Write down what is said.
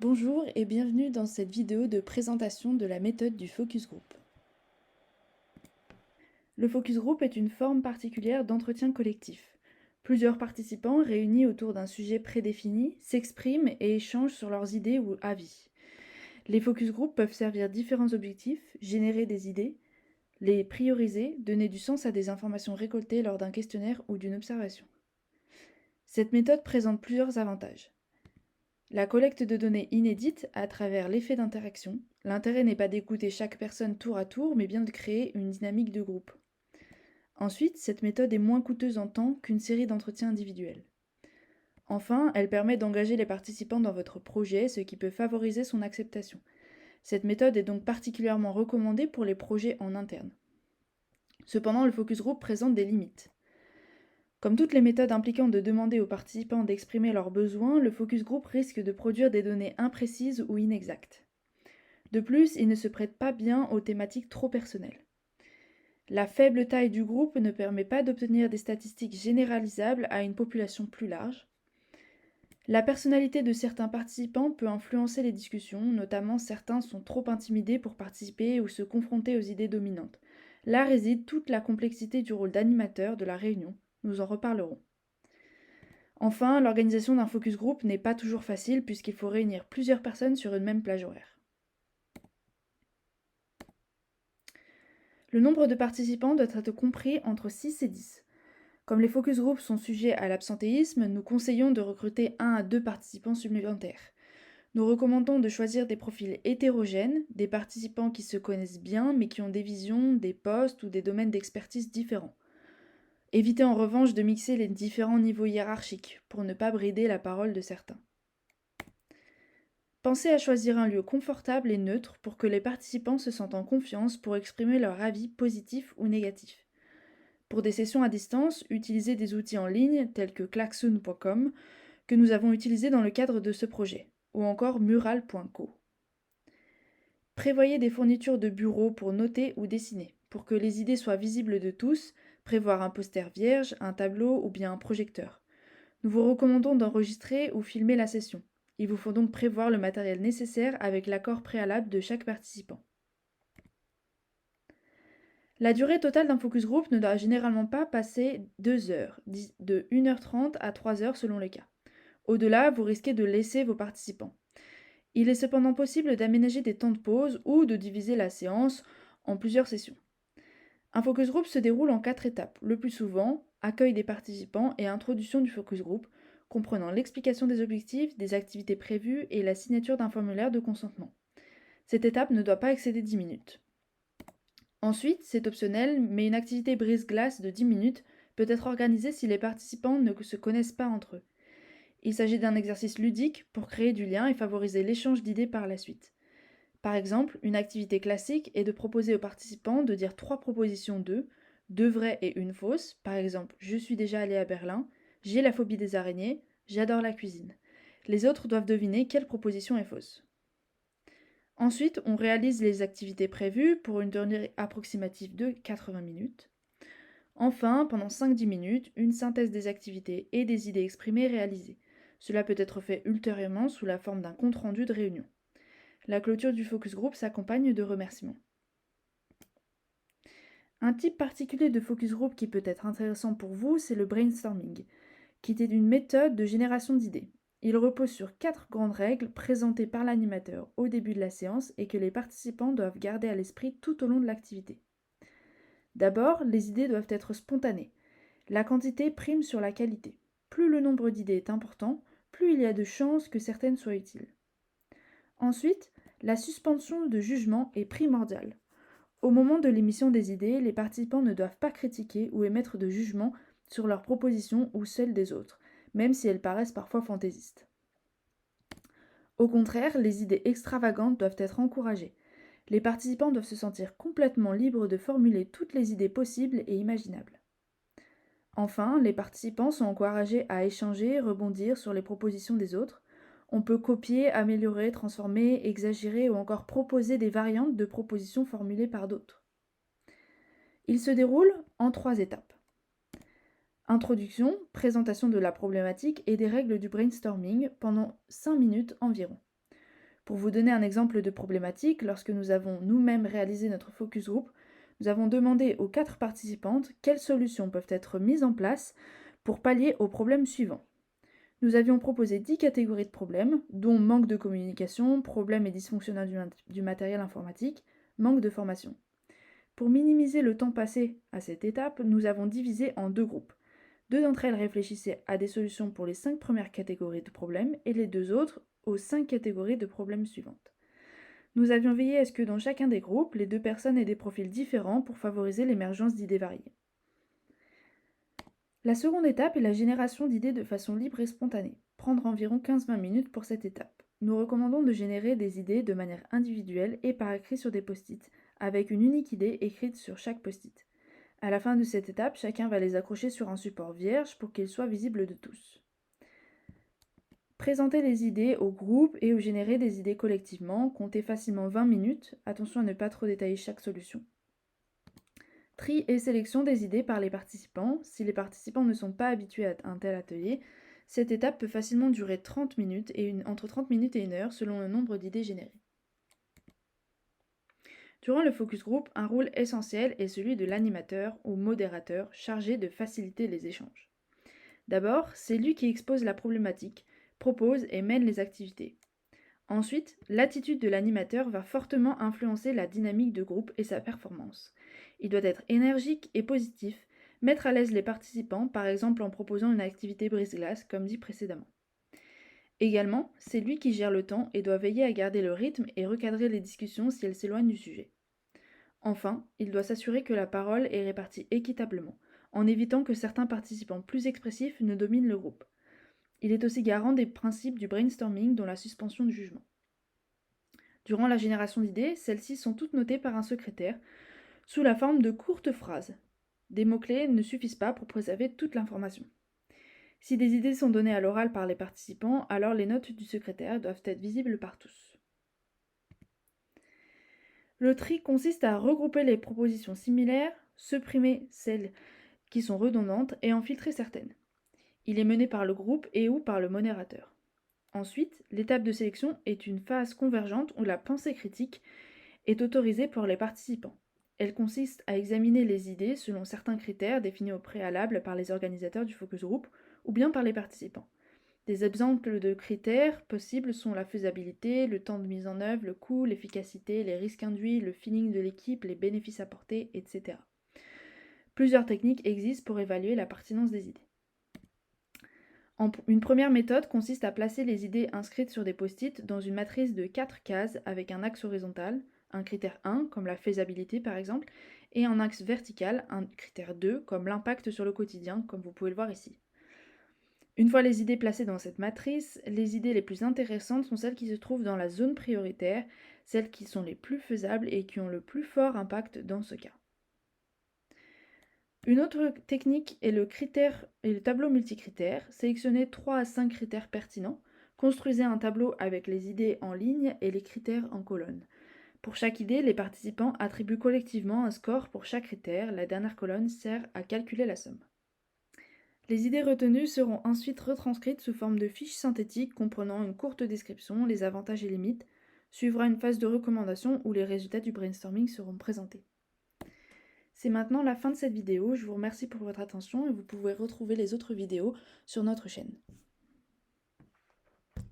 Bonjour et bienvenue dans cette vidéo de présentation de la méthode du focus group. Le focus group est une forme particulière d'entretien collectif. Plusieurs participants réunis autour d'un sujet prédéfini s'expriment et échangent sur leurs idées ou avis. Les focus group peuvent servir différents objectifs, générer des idées, les prioriser, donner du sens à des informations récoltées lors d'un questionnaire ou d'une observation. Cette méthode présente plusieurs avantages. La collecte de données inédites à travers l'effet d'interaction. L'intérêt n'est pas d'écouter chaque personne tour à tour, mais bien de créer une dynamique de groupe. Ensuite, cette méthode est moins coûteuse en temps qu'une série d'entretiens individuels. Enfin, elle permet d'engager les participants dans votre projet, ce qui peut favoriser son acceptation. Cette méthode est donc particulièrement recommandée pour les projets en interne. Cependant, le focus group présente des limites. Comme toutes les méthodes impliquant de demander aux participants d'exprimer leurs besoins, le focus group risque de produire des données imprécises ou inexactes. De plus, il ne se prête pas bien aux thématiques trop personnelles. La faible taille du groupe ne permet pas d'obtenir des statistiques généralisables à une population plus large. La personnalité de certains participants peut influencer les discussions, notamment certains sont trop intimidés pour participer ou se confronter aux idées dominantes. Là réside toute la complexité du rôle d'animateur de la réunion. Nous en reparlerons. Enfin, l'organisation d'un focus group n'est pas toujours facile puisqu'il faut réunir plusieurs personnes sur une même plage horaire. Le nombre de participants doit être compris entre 6 et 10. Comme les focus groups sont sujets à l'absentéisme, nous conseillons de recruter 1 à 2 participants supplémentaires. Nous recommandons de choisir des profils hétérogènes, des participants qui se connaissent bien mais qui ont des visions, des postes ou des domaines d'expertise différents. Évitez en revanche de mixer les différents niveaux hiérarchiques pour ne pas brider la parole de certains. Pensez à choisir un lieu confortable et neutre pour que les participants se sentent en confiance pour exprimer leur avis positif ou négatif. Pour des sessions à distance, utilisez des outils en ligne tels que klaxoon.com que nous avons utilisés dans le cadre de ce projet, ou encore mural.co. Prévoyez des fournitures de bureau pour noter ou dessiner. Pour que les idées soient visibles de tous, prévoir un poster vierge, un tableau ou bien un projecteur. Nous vous recommandons d'enregistrer ou filmer la session. Il vous faut donc prévoir le matériel nécessaire avec l'accord préalable de chaque participant. La durée totale d'un focus group ne doit généralement pas passer 2 heures, de 1h30 à 3 heures selon les cas. Au-delà, vous risquez de laisser vos participants. Il est cependant possible d'aménager des temps de pause ou de diviser la séance en plusieurs sessions. Un focus group se déroule en 4 étapes. Le plus souvent, accueil des participants et introduction du focus group, comprenant l'explication des objectifs, des activités prévues et la signature d'un formulaire de consentement. Cette étape ne doit pas excéder 10 minutes. Ensuite, c'est optionnel, mais une activité brise-glace de 10 minutes peut être organisée si les participants ne se connaissent pas entre eux. Il s'agit d'un exercice ludique pour créer du lien et favoriser l'échange d'idées par la suite. Par exemple, une activité classique est de proposer aux participants de dire 3 propositions d'eux, 2 vraies et une fausse. Par exemple, je suis déjà allé à Berlin, j'ai la phobie des araignées, j'adore la cuisine. Les autres doivent deviner quelle proposition est fausse. Ensuite, on réalise les activités prévues pour une durée approximative de 80 minutes. Enfin, pendant 5-10 minutes, une synthèse des activités et des idées exprimées est réalisée. Cela peut être fait ultérieurement sous la forme d'un compte-rendu de réunion. La clôture du focus group s'accompagne de remerciements. Un type particulier de focus group qui peut être intéressant pour vous, c'est le brainstorming, qui est une méthode de génération d'idées. Il repose sur 4 grandes règles présentées par l'animateur au début de la séance et que les participants doivent garder à l'esprit tout au long de l'activité. D'abord, les idées doivent être spontanées. La quantité prime sur la qualité. Plus le nombre d'idées est important, plus il y a de chances que certaines soient utiles. Ensuite, la suspension de jugement est primordiale. Au moment de l'émission des idées, les participants ne doivent pas critiquer ou émettre de jugement sur leurs propositions ou celles des autres, même si elles paraissent parfois fantaisistes. Au contraire, les idées extravagantes doivent être encouragées. Les participants doivent se sentir complètement libres de formuler toutes les idées possibles et imaginables. Enfin, les participants sont encouragés à échanger, rebondir sur les propositions des autres. On peut copier, améliorer, transformer, exagérer ou encore proposer des variantes de propositions formulées par d'autres. Il se déroule en 3 étapes. Introduction, présentation de la problématique et des règles du brainstorming pendant 5 minutes environ. Pour vous donner un exemple de problématique, lorsque nous avons nous-mêmes réalisé notre focus group, nous avons demandé aux 4 participantes quelles solutions peuvent être mises en place pour pallier aux problèmes suivants. Nous avions proposé 10 catégories de problèmes, dont manque de communication, problèmes et dysfonctionnements du matériel informatique, manque de formation. Pour minimiser le temps passé à cette étape, nous avons divisé en 2 groupes. 2 d'entre elles réfléchissaient à des solutions pour les 5 premières catégories de problèmes et les 2 autres aux 5 catégories de problèmes suivantes. Nous avions veillé à ce que dans chacun des groupes, les 2 personnes aient des profils différents pour favoriser l'émergence d'idées variées. La seconde étape est la génération d'idées de façon libre et spontanée. Prendre environ 15-20 minutes pour cette étape. Nous recommandons de générer des idées de manière individuelle et par écrit sur des post-it, avec une unique idée écrite sur chaque post-it. À la fin de cette étape, chacun va les accrocher sur un support vierge pour qu'ils soient visibles de tous. Présenter les idées au groupe et ou générer des idées collectivement, comptez facilement 20 minutes, attention à ne pas trop détailler chaque solution. Tri et sélection des idées par les participants. Si les participants ne sont pas habitués à un tel atelier, cette étape peut facilement durer 30 minutes entre 30 minutes et 1 heure selon le nombre d'idées générées. Durant le focus group, un rôle essentiel est celui de l'animateur ou modérateur chargé de faciliter les échanges. D'abord, c'est lui qui expose la problématique, propose et mène les activités. Ensuite, l'attitude de l'animateur va fortement influencer la dynamique de groupe et sa performance. Il doit être énergique et positif, mettre à l'aise les participants, par exemple en proposant une activité brise-glace, comme dit précédemment. Également, c'est lui qui gère le temps et doit veiller à garder le rythme et recadrer les discussions si elles s'éloignent du sujet. Enfin, il doit s'assurer que la parole est répartie équitablement, en évitant que certains participants plus expressifs ne dominent le groupe. Il est aussi garant des principes du brainstorming, dont la suspension de jugement. Durant la génération d'idées, celles-ci sont toutes notées par un secrétaire, sous la forme de courtes phrases. Des mots-clés ne suffisent pas pour préserver toute l'information. Si des idées sont données à l'oral par les participants, alors les notes du secrétaire doivent être visibles par tous. Le tri consiste à regrouper les propositions similaires, supprimer celles qui sont redondantes et en filtrer certaines. Il est mené par le groupe et ou par le modérateur. Ensuite, l'étape de sélection est une phase convergente où la pensée critique est autorisée pour les participants. Elle consiste à examiner les idées selon certains critères définis au préalable par les organisateurs du focus group ou bien par les participants. Des exemples de critères possibles sont la faisabilité, le temps de mise en œuvre, le coût, l'efficacité, les risques induits, le feeling de l'équipe, les bénéfices apportés, etc. Plusieurs techniques existent pour évaluer la pertinence des idées. Une première méthode consiste à placer les idées inscrites sur des post-it dans une matrice de 4 cases avec un axe horizontal, un critère 1 comme la faisabilité par exemple, et un axe vertical, un critère 2 comme l'impact sur le quotidien, comme vous pouvez le voir ici. Une fois les idées placées dans cette matrice, les idées les plus intéressantes sont celles qui se trouvent dans la zone prioritaire, celles qui sont les plus faisables et qui ont le plus fort impact dans ce cas. Une autre technique est le tableau multicritère. Sélectionnez 3 à 5 critères pertinents. Construisez un tableau avec les idées en ligne et les critères en colonne. Pour chaque idée, les participants attribuent collectivement un score pour chaque critère. La dernière colonne sert à calculer la somme. Les idées retenues seront ensuite retranscrites sous forme de fiches synthétiques comprenant une courte description, les avantages et limites. Suivra une phase de recommandation où les résultats du brainstorming seront présentés. C'est maintenant la fin de cette vidéo, je vous remercie pour votre attention et vous pouvez retrouver les autres vidéos sur notre chaîne.